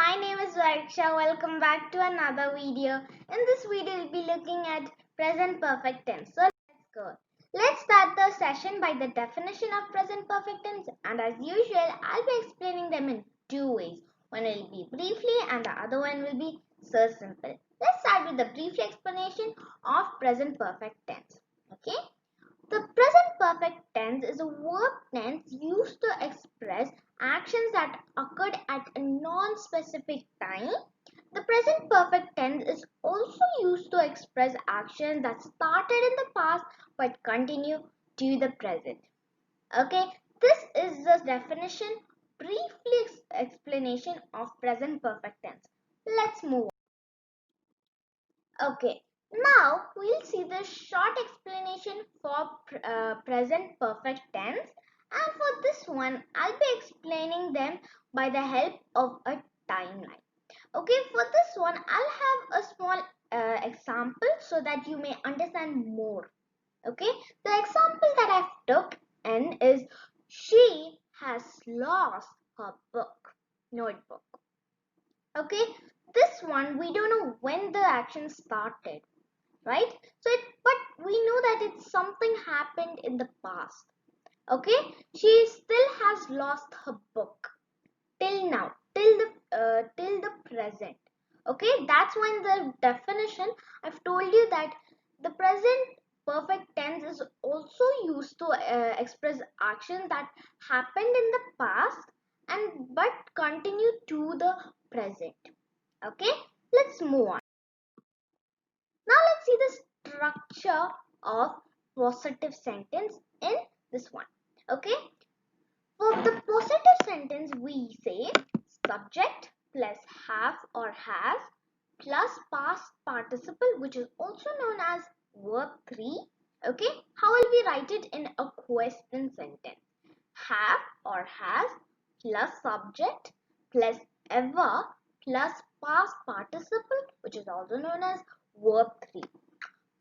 my name is Variksha. Welcome back to another video. In this video, we'll be looking at present perfect tense. So let's go. Let's start the session by the definition of present perfect tense, and as usual, I'll be explaining them in two ways. One will be briefly and the other one will be so simple. Let's start with the brief explanation of present perfect tense. Okay? The present perfect tense is a verb tense used to express actions that occurred at a non-specific time. The present perfect tense is also used to express actions that started in the past but continue to the present. Okay, this is the definition, briefly explanation of present perfect tense. Let's move on. Okay, now we'll see the short explanation for present perfect tense, and for this one I'll be explaining them by the help of a timeline. Okay, for this one I'll have a small example so that you may understand more. Okay, the example that I've took in is she has lost her notebook. Okay, this one we don't know when the action started, right? But we know that it's something happened in the past. Okay, she still has lost her book till now, till the present. Okay, that's when the definition I've told you that the present perfect tense is also used to express actions that happened in the past and but continue to the present. Okay, let's move on. Now let's see the structure of positive sentence in this one. Okay, for the positive sentence we say subject plus have or has plus past participle, which is also known as verb 3. Okay, how will we write it in a question sentence? Have or has plus subject plus ever plus past participle, which is also known as verb 3.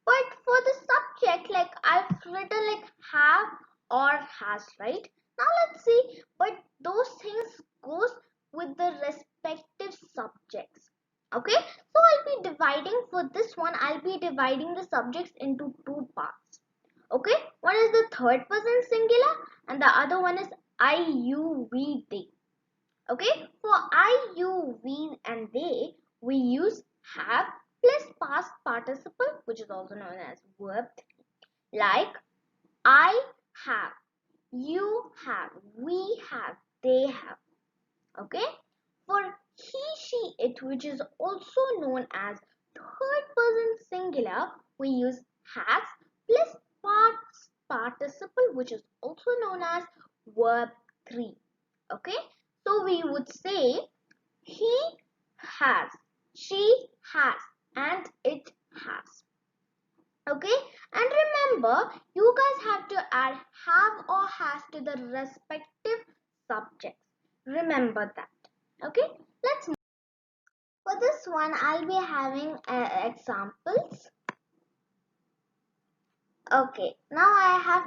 But for the subject, like I've written like have or has, right? Now let's see, but those things goes with the respective subjects. Okay, so I'll be dividing for this one, I'll be dividing the subjects into two parts. Okay, one is the third person singular and the other one is I, you, we, they. Okay, for I, you, we and they, we use have plus past participle, which is also known as verb 3. Like I have, you have, we have, they have. Okay, for he, she, it, which is also known as third person singular, we use has plus past participle, which is also known as verb 3. Okay, so we would say he has, she has, and it has. Okay, and remember, you guys have to add have or has to the respective subjects. Remember that. Okay, let's move. For this one, I'll be having examples. Okay, now I have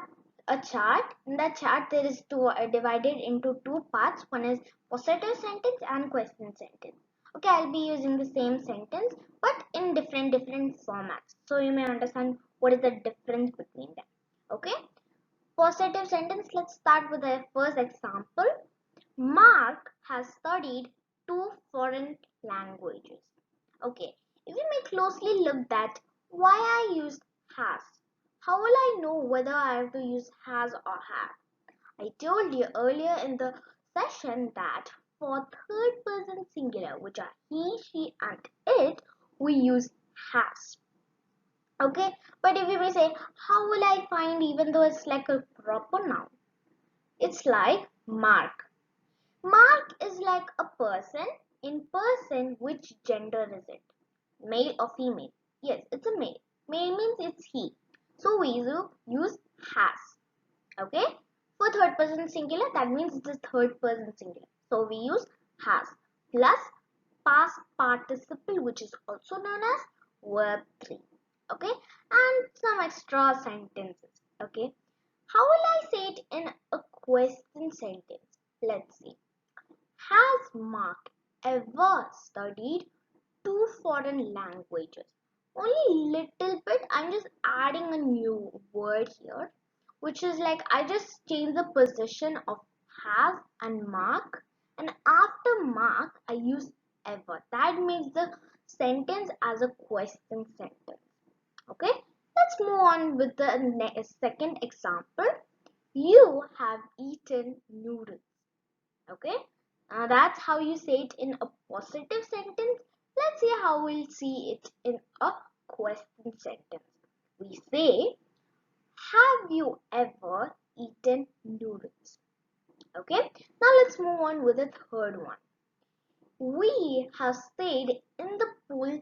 a chart. In the chart, there is divided into two parts. One is positive sentence and question sentence. Okay, I'll be using the same sentence but in different formats, so you may understand what is the difference between them. Okay, positive sentence. Let's start with the first example. Mark has studied 2 foreign languages. Okay, if you may closely look that why I used has. How will I know whether I have to use has or have? I told you earlier in the session that for third person singular, which are he, she and it, we use has. Okay, but if you may say, how will I find even though it's like a proper noun? It's like Mark. Mark is like a person. In person, which gender is it? Male or female? Yes, it's a male. Male means it's he. So we use has. Okay? For third person singular, that means it's a third person singular. So we use has plus past participle, which is also known as verb 3. Okay? And some extra sentences. Okay? How will I say it in a question sentence? Let's see. Has Mark ever studied two foreign languages? Only little bit. I'm just adding a new word here, which is like I just change the position of have and mark, and after mark I use ever. That makes the sentence as a question sentence. Okay, let's move on with the second example. You have eaten noodles. Okay, that's how you say it in a positive sentence. Let's see how we'll see it in a question sentence. We say, have you ever eaten noodles? Okay, now let's move on with the third one. We have stayed in the pool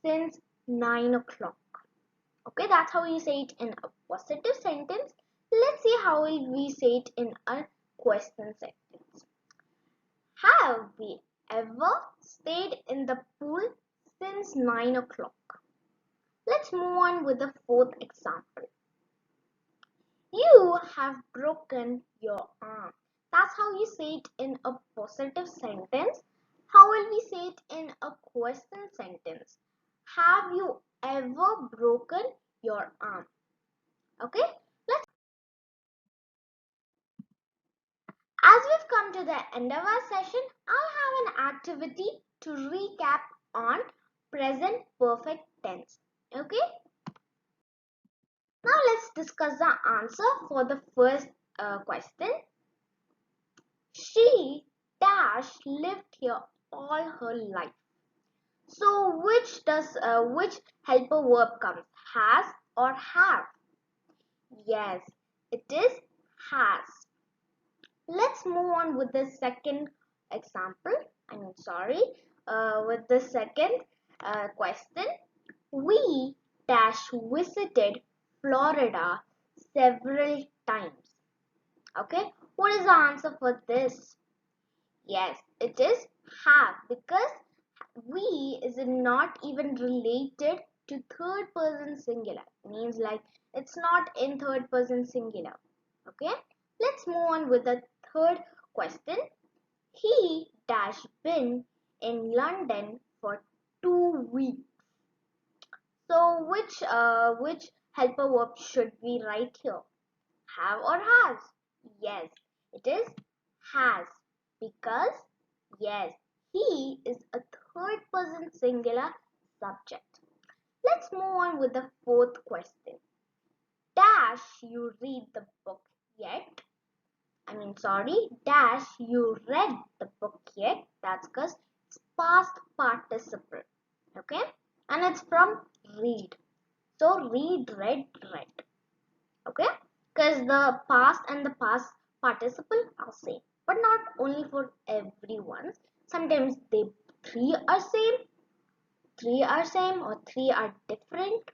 since 9 o'clock. Okay, that's how you say it in a positive sentence. Let's see how we say it in a question sentence. Have we ever stayed in the pool since 9 o'clock? Let's move on with the fourth example. You have broken your arm. That's how you say it in a positive sentence. How will we say it in a question sentence? Have you ever broken your arm? Okay, as we've come to the end of our session, I'll have an activity to recap on present perfect tense. Okay, now let's discuss the answer for the first question. She dash lived here all her life. So which helper verb comes? Has or have? Yes, it is has. Let's move on with the second example. With the second question. We dash visited Florida several times. Okay, what is the answer for this? Yes, it is have, because we is not even related to third person singular. Means like it's not in third person singular. Okay, let's move on with the third question. He dash been in London for 2 weeks. So which helper verb should we write here? Have or has? Yes, it is has, because yes, he is a third person singular subject. Let's move on with the fourth question. Dash you read the book yet? Dash you read the book yet? That's because it's past participle. Okay, and it's from read. So read, read, read. Okay, because the past and the past participle are same, but not only for everyone. Sometimes they three are same or three are different,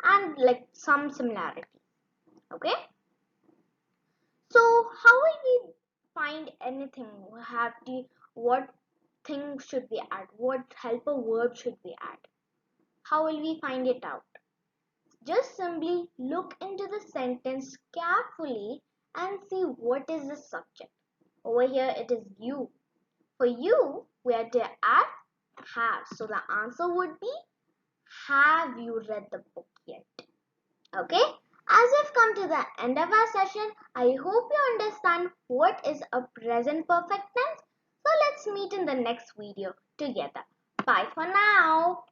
and like some similarity. Okay, so how will we find anything? What thing should we add? What helper verb should we add? How will we find it out? Just simply look into the sentence carefully and see what is the subject. Over here it is you. For you, we are to add have. So the answer would be, have you read the book yet? Okay. As we've come to the end of our session, I hope you understand what is a present perfect tense. So let's meet in the next video together. Bye for now.